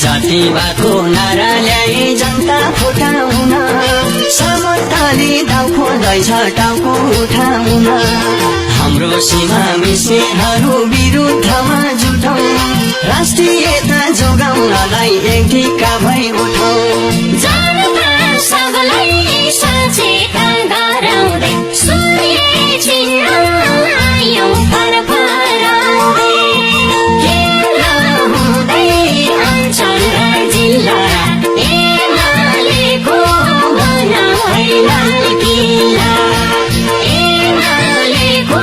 जातिवादको नारा ल्याए जनता फुटाउन समताले दाउ खोल्दैछ टाउको उठाउन हाम्रो सीमा मिस्नेहरू विरुद्धमा जुटौं राष्ट्रियता जोगाउनलाई एक ढिक्का भई उठौं जनता सबलाई सचेतन गराउँदै सूर्य चिन्हलायौं फरफराउँदै केन्द्र हुँदै अञ्चल र जिल्ला एमालेको बनाऊ है लाल किल्ला एमालेको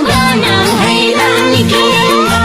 बनाऊ है लाल किल्ला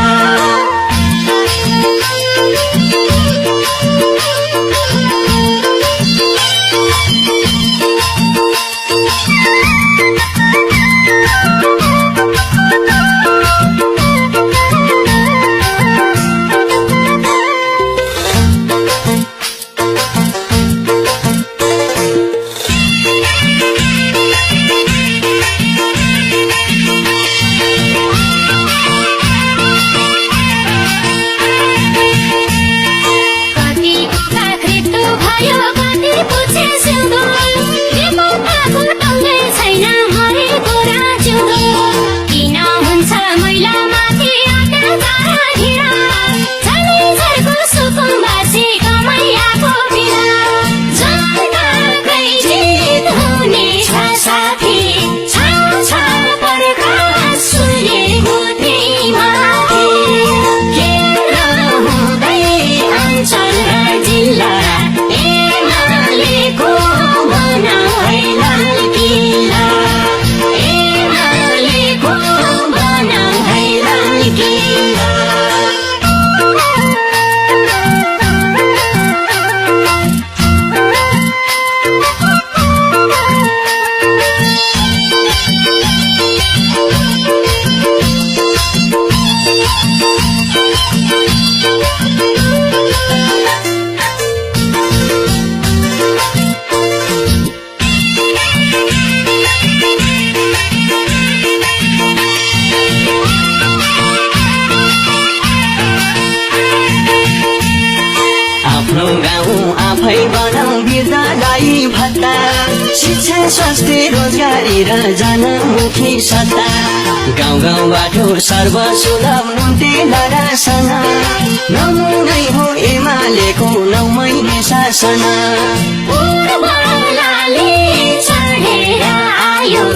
आफै बनाऊ वृद्धलाई भत्ता शिक्षा स्वास्थ्य रोजगारी र जनमुखी सत्ता गाउँ गाउँबाट सर्वसुलभ नुन रासन नमुनै हो एमालेको 9 महिने शासन पूर्वलाले चढेर आयो